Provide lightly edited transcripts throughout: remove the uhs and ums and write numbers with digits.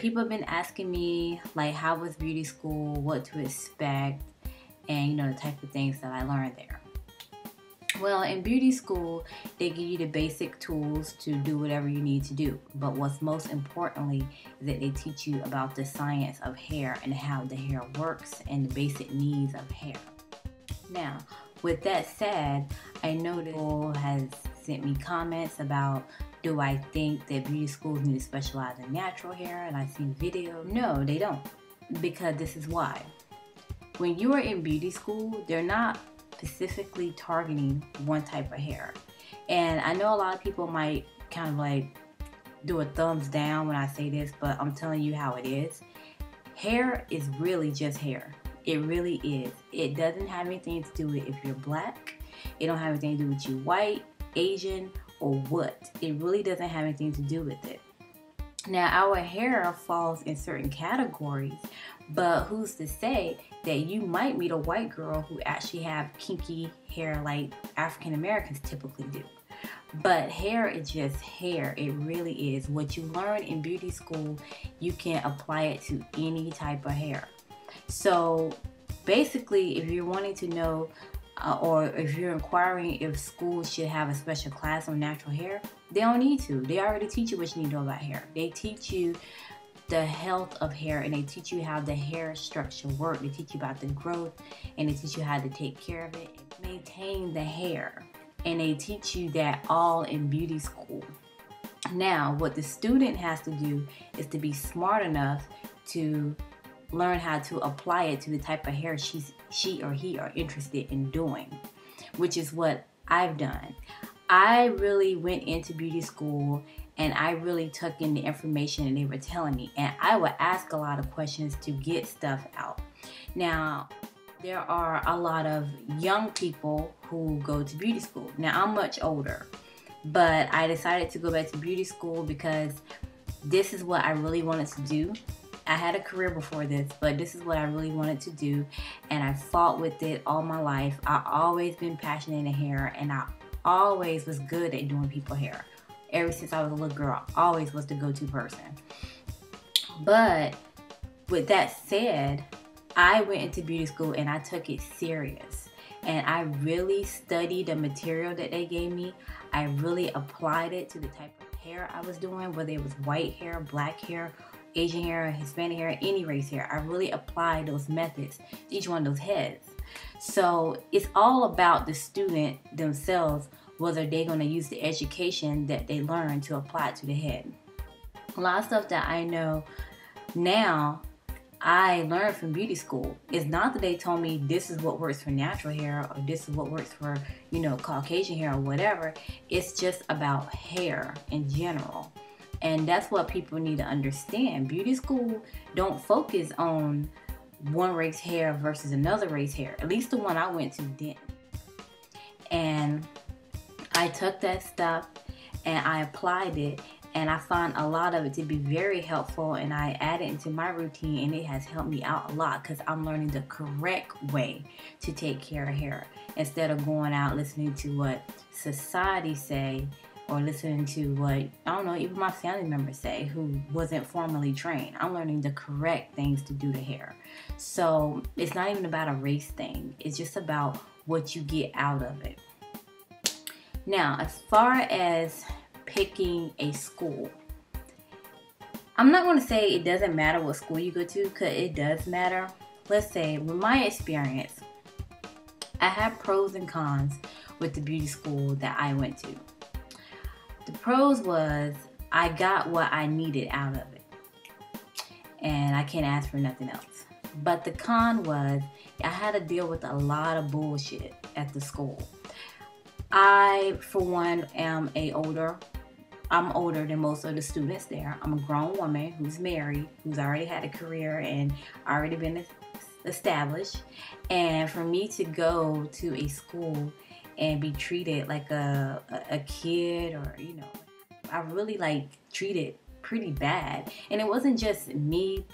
People have been asking me like how was beauty school, what to expect, and you know, the type of things that I learned there. Well, in beauty school, they give you the basic tools to do whatever you need to do. But what's most importantly is that they teach you about the science of hair and how the hair works and the basic needs of hair. Now, with that said, I know that people has sent me comments about, do I think that beauty schools need to specialize in natural hair? And I see videos. No, they don't. Because this is why. When you are in beauty school, they're not specifically targeting one type of hair. And I know a lot of people might kind of like do a thumbs down when I say this, but I'm telling you how it is. Hair is really just hair. It really is. It doesn't have anything to do with if you're black. It don't have anything to do with you white, Asian, or what. It really doesn't have anything to do with it. Now, our hair falls in certain categories, but who's to say that you might meet a white girl who actually have kinky hair like African Americans typically do. But hair is just hair. It really is. What you learn in beauty school, you can apply it to any type of hair. So basically, if you're wanting to know or if you're inquiring if schools should have a special class on natural hair, they don't need to. They already teach you what you need to know about hair. They teach you the health of hair, and they teach you how the hair structure works. They teach you about the growth, and they teach you how to take care of it and maintain the hair. And they teach you that all in beauty school. Now, what the student has to do is to be smart enough to learn how to apply it to the type of hair she or he are interested in doing, which is what I've done. I really went into beauty school and I really took in the information and they were telling me, and I would ask a lot of questions to get stuff out. Now, there are a lot of young people who go to beauty school. Now, I'm much older, but I decided to go back to beauty school because this is what I really wanted to do. I had a career before this, but this is what I really wanted to do, and I fought with it all my life. I always been passionate in hair, and I always was good at doing people's hair. Ever since I was a little girl, I always was the go-to person. But with that said, I went into beauty school and I took it serious. And I really studied the material that they gave me. I really applied it to the type of hair I was doing, whether it was white hair, black hair, Asian hair, Hispanic hair, any race hair. I really applied those methods to each one of those heads. So it's all about the student themselves, whether they're going to use the education that they learn to apply it to the head. A lot of stuff that I know now, I learned from beauty school. It's not that they told me this is what works for natural hair or this is what works for, you know, Caucasian hair or whatever. It's just about hair in general. And that's what people need to understand. Beauty school don't focus on one race hair versus another race hair. At least the one I went to didn't. And I took that stuff and I applied it, and I found a lot of it to be very helpful, and I added it into my routine, and it has helped me out a lot because I'm learning the correct way to take care of hair instead of going out listening to what society say or listening to what, I don't know, even my family members say who wasn't formally trained. I'm learning the correct things to do to hair. So it's not even about a race thing. It's just about what you get out of it. Now, as far as picking a school, I'm not going to say it doesn't matter what school you go to, because it does matter. Let's say, with my experience, I have pros and cons with the beauty school that I went to. The pros was I got what I needed out of it, and I can't ask for nothing else. But the con was I had to deal with a lot of bullshit at the school. I, for one, am I'm older than most of the students there. I'm a grown woman who's married, who's already had a career and already been established. And for me to go to a school and be treated like a kid, or, you know, I really like treated pretty bad. And it wasn't just me.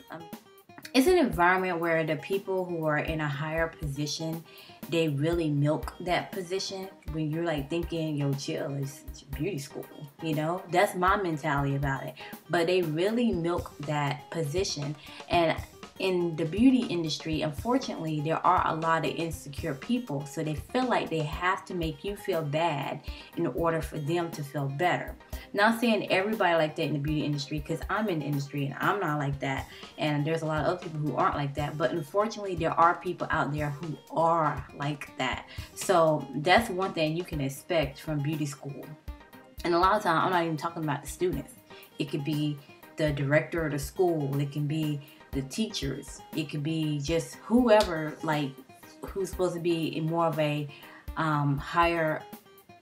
It's an environment where the people who are in a higher position, they really milk that position when you're like thinking, yo, chill, it's beauty school, you know? That's my mentality about it. But they really milk that position. And in the beauty industry, unfortunately, there are a lot of insecure people. So they feel like they have to make you feel bad in order for them to feel better. Not saying everybody like that in the beauty industry, because I'm in the industry and I'm not like that. And there's a lot of other people who aren't like that. But unfortunately, there are people out there who are like that. So that's one thing you can expect from beauty school. And a lot of times, I'm not even talking about the students. It could be the director of the school. It can be the teachers. It could be just whoever, like, who's supposed to be in more of a higher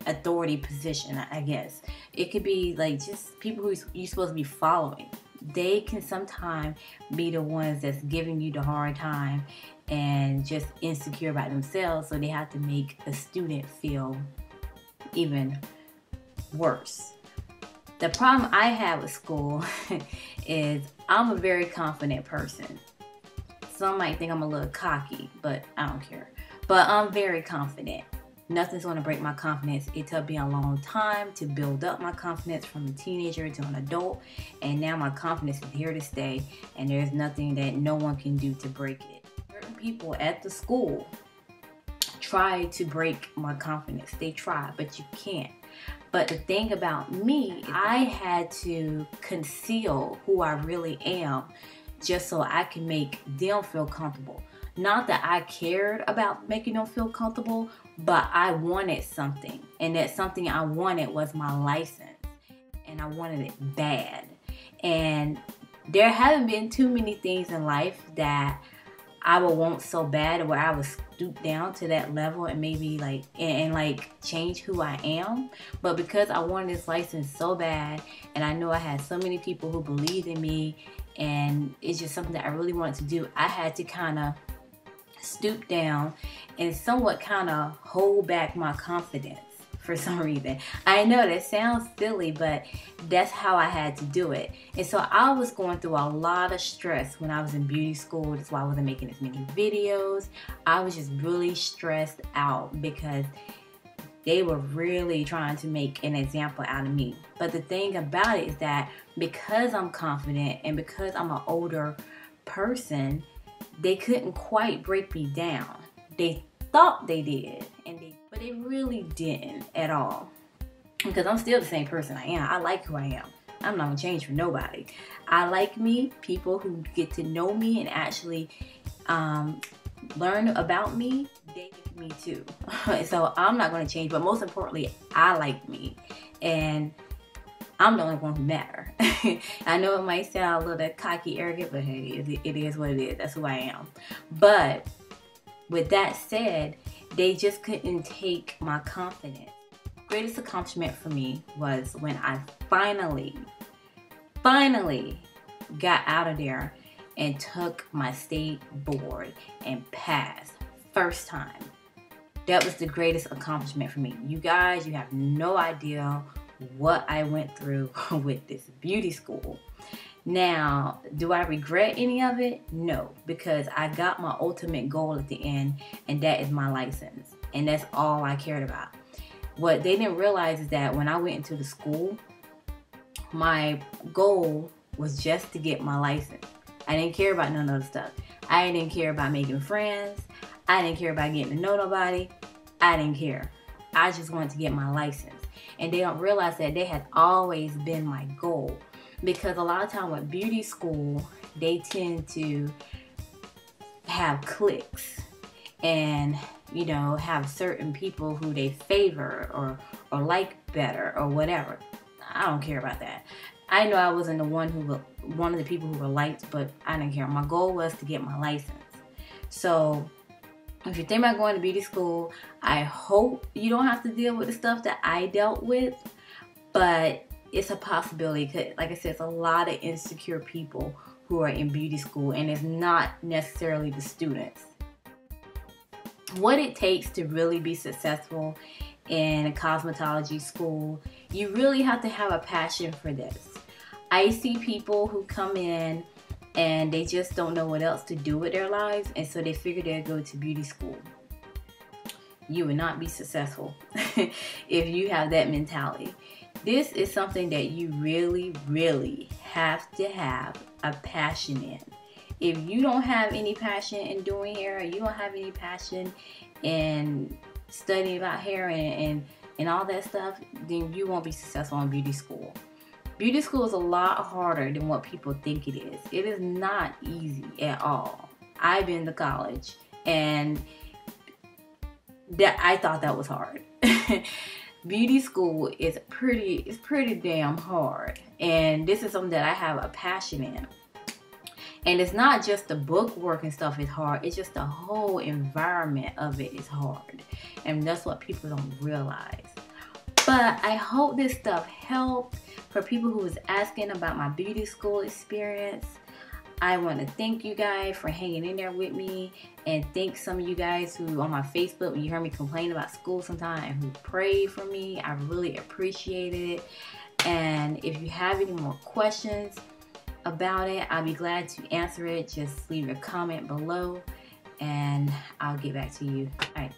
authority position, I guess. It could be like just people who you're supposed to be following. They can sometimes be the ones that's giving you the hard time and just insecure about themselves, so they have to make a student feel even worse. The problem I have with school is I'm a very confident person. Some might think I'm a little cocky, but I don't care. But I'm very confident. Nothing's going to break my confidence. It took me a long time to build up my confidence from a teenager to an adult. And now my confidence is here to stay. And there's nothing that no one can do to break it. Certain people at the school try to break my confidence. They try, but you can't. But the thing about me, I had to conceal who I really am just so I can make them feel comfortable. Not that I cared about making them feel comfortable, but I wanted something. And that something I wanted was my license. And I wanted it bad. And there haven't been too many things in life that I would want so bad, where I would stoop down to that level and maybe like like change who I am. But because I wanted this license so bad, and I know I had so many people who believed in me, and it's just something that I really wanted to do, I had to kind of stoop down and somewhat kind of hold back my confidence for some reason. I know that sounds silly, but that's how I had to do it. And so I was going through a lot of stress when I was in beauty school. That's why I wasn't making as many videos. I was just really stressed out because they were really trying to make an example out of me. But the thing about it is that because I'm confident and because I'm an older person, they couldn't quite break me down. They thought they did, but they really didn't at all. Because I'm still the same person I am. I like who I am. I'm not gonna change for nobody. I like me. People who get to know me and actually learn about me, they like me too. So I'm not gonna change. But most importantly, I like me, and I'm the only one who matter. I know it might sound a little cocky, arrogant, but hey, it is what it is. That's who I am. But with that said, they just couldn't take my confidence. Greatest accomplishment for me was when I finally got out of there and took my state board and passed first time. That was the greatest accomplishment for me. You guys, you have no idea what I went through with this beauty school. Now, do I regret any of it? No, because I got my ultimate goal at the end, and that is my license. And that's all I cared about. What they didn't realize is that when I went into the school, my goal was just to get my license. I didn't care about none of the stuff. I didn't care about making friends. I didn't care about getting to know nobody. I didn't care. I just wanted to get my license. And they don't realize that they had always been my goal. Because a lot of time with beauty school, they tend to have cliques and, you know, have certain people who they favor or like better or whatever. I don't care about that. I know I wasn't one of the people who were liked, but I didn't care. My goal was to get my license. So if you think about going to beauty school, I hope you don't have to deal with the stuff that I dealt with, but it's a possibility. Cause, like I said, it's a lot of insecure people who are in beauty school, and it's not necessarily the students. What it takes to really be successful in a cosmetology school, you really have to have a passion for this. I see people who come in and they just don't know what else to do with their lives, and so they figure they'll go to beauty school. you would not be successful if you have that mentality. This is something that you really, really have to have a passion in. If you don't have any passion in doing hair, or you don't have any passion in studying about hair and all that stuff, then you won't be successful in beauty school. Beauty school is a lot harder than what people think it is. It is not easy at all. I've been to college and that I thought that was hard. Beauty school is pretty damn hard, and this is something that I have a passion in. And it's not just the book work and stuff is hard, it's just the whole environment of it is hard. And that's what people don't realize. But I hope this stuff helped for people who was asking about my beauty school experience. I want to thank you guys for hanging in there with me, and thank some of you guys who on my Facebook, when you heard me complain about school sometimes, who prayed for me. I really appreciate it. And if you have any more questions about it, I'll be glad to answer it. Just leave a comment below and I'll get back to you. All right.